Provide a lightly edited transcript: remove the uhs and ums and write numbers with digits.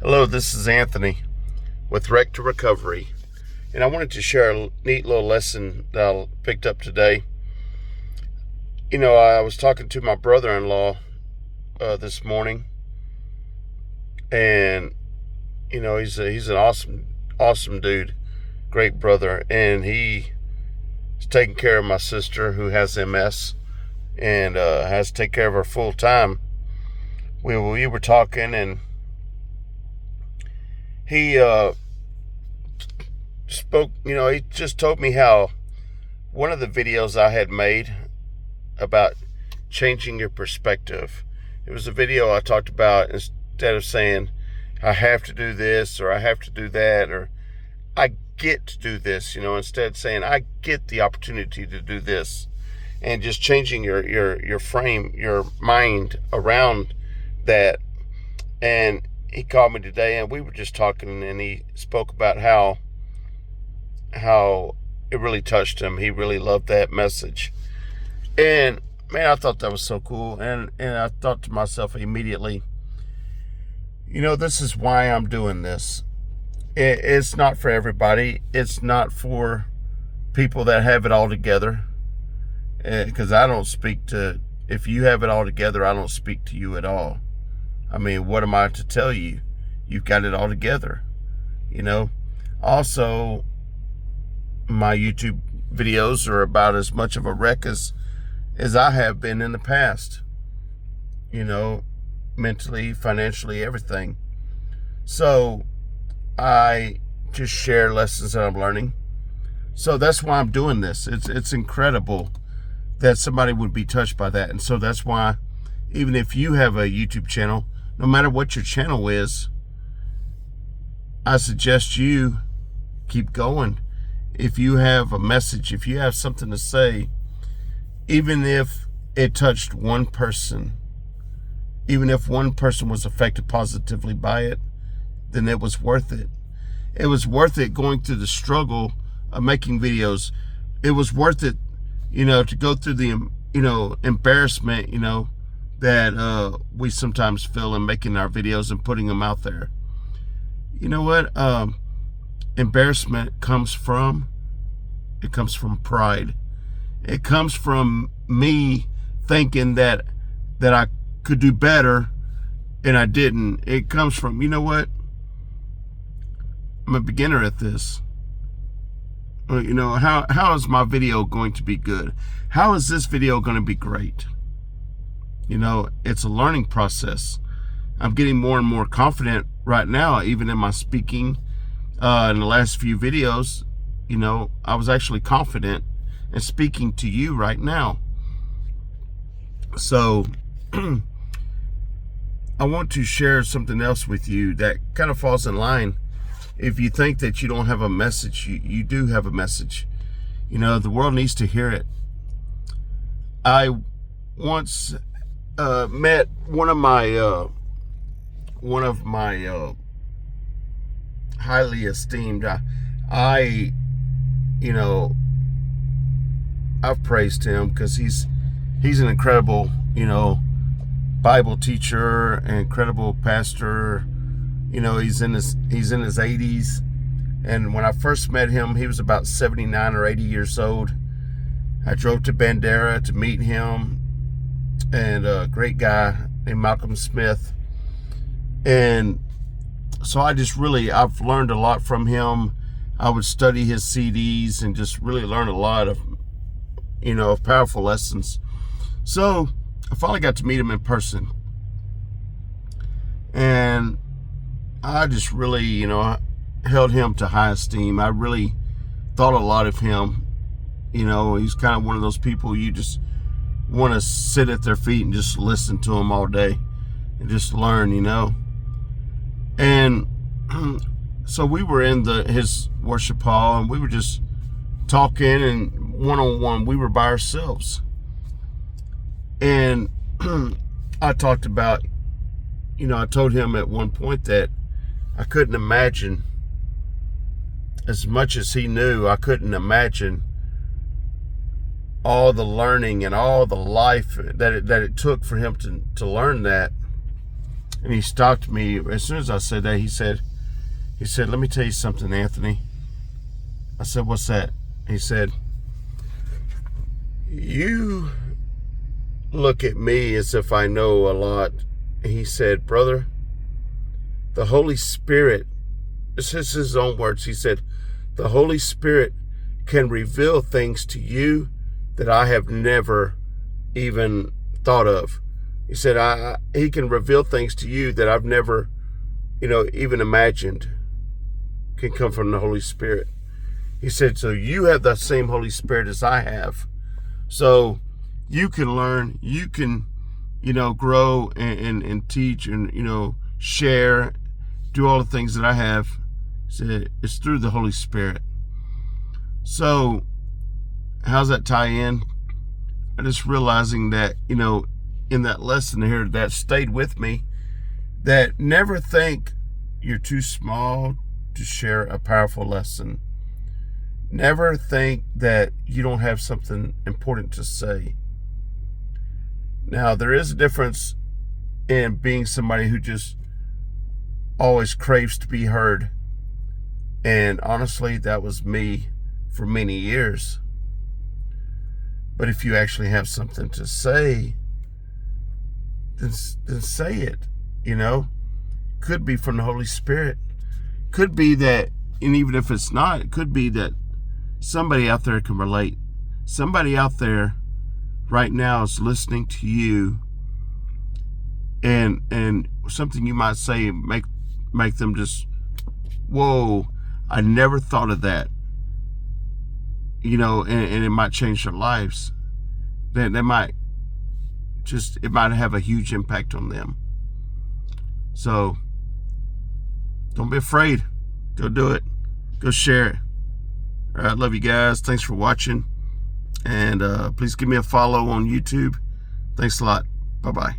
Hello, this is Anthony with Wreck to Recovery, and I wanted to share a neat little lesson that I picked up today. I was talking to my brother-in-law this morning, and he's an awesome dude, great brother, and he is taking care of my sister who has MS and has to take care of her full time. We were talking, and he spoke. He just told me how one of the videos I had made about changing your perspective. It was a video I talked about, instead of saying I have to do this or I have to do that or I get to do this, instead saying I get the opportunity to do this, and just changing your frame, your mind around that. And he called me today, and we were just talking, and he spoke about how it really touched him. He really loved that message. And man, I thought that was so cool. And I thought to myself immediately, this is why I'm doing this. It's not for everybody. It's not for people that have it all together. Because I don't speak to, if you have it all together, I don't speak to you at all. I mean, what am I to tell you? You've got it all together. Also, my YouTube videos are about as much of a wreck as I have been in the past. Mentally, financially, everything. So I just share lessons that I'm learning. So that's why I'm doing this. It's incredible that somebody would be touched by that. And so that's why, even if you have a YouTube channel, no matter what your channel is, I suggest you keep going. If you have a message, if you have something to say, even if it touched one person, even if one person was affected positively by it, then it was worth it. It was worth it going through the struggle of making videos. It was worth it, to go through the, embarrassment, that we sometimes feel in making our videos and putting them out there. You know what? Embarrassment comes from pride. It comes from me thinking that I could do better and I didn't. It comes from, I'm a beginner at this. How is my video going to be good? How is this video going to be great? It's a learning process. I'm getting more and more confident right now, even in my speaking. In the last few videos, I was actually confident in speaking to you right now. So I want to share something else with you that kind of falls in line. If you think that you don't have a message, you do have a message. The world needs to hear it. I once met one of my highly esteemed. I've praised him because he's an incredible, Bible teacher, an incredible pastor. He's in his 80s, and when I first met him, he was about 79 or 80 years old. I drove to Bandera to meet him, and a great guy named Malcolm Smith. And so I've learned a lot from him. I would study his CDs and just really learn a lot of, of powerful lessons. So I finally got to meet him in person. And I just really, held him to high esteem. I really thought a lot of him. He's kind of one of those people you just want to sit at their feet and just listen to him all day and just learn, And so we were in his worship hall, and we were just talking, and one-on-one, we were by ourselves. And I talked about, I told him at one point that I couldn't imagine, as much as he knew, I couldn't imagine all the learning and all the life that it took for him to learn that. And he stopped me as soon as I said that. He said, "Let me tell you something, Anthony." I said, "What's that?" He said, "You look at me as if I know a lot." He said, "Brother, the Holy Spirit," this is his own words. He said, "The Holy Spirit can reveal things to you that I have never even thought of." He said, he can reveal things to you that I've never, even imagined can come from the Holy Spirit. He said, so you have the same Holy Spirit as I have. So you can learn, you can, grow and teach and, share, do all the things that I have. He said, it's through the Holy Spirit. So how's that tie in? I'm just realizing that, in that lesson here that stayed with me, that never think you're too small to share a powerful lesson. Never think that you don't have something important to say. Now, there is a difference in being somebody who just always craves to be heard. And honestly, that was me for many years. But if you actually have something to say, then say it, Could be from the Holy Spirit. Could be that, and even if it's not, it could be that somebody out there can relate. Somebody out there right now is listening to you, and something you might say make them just, whoa, I never thought of that. And it might change their lives. They might it might have a huge impact on them. So don't be afraid. Go do it. Go share it. All right, love you guys. Thanks for watching. And please give me a follow on YouTube. Thanks a lot. Bye-bye.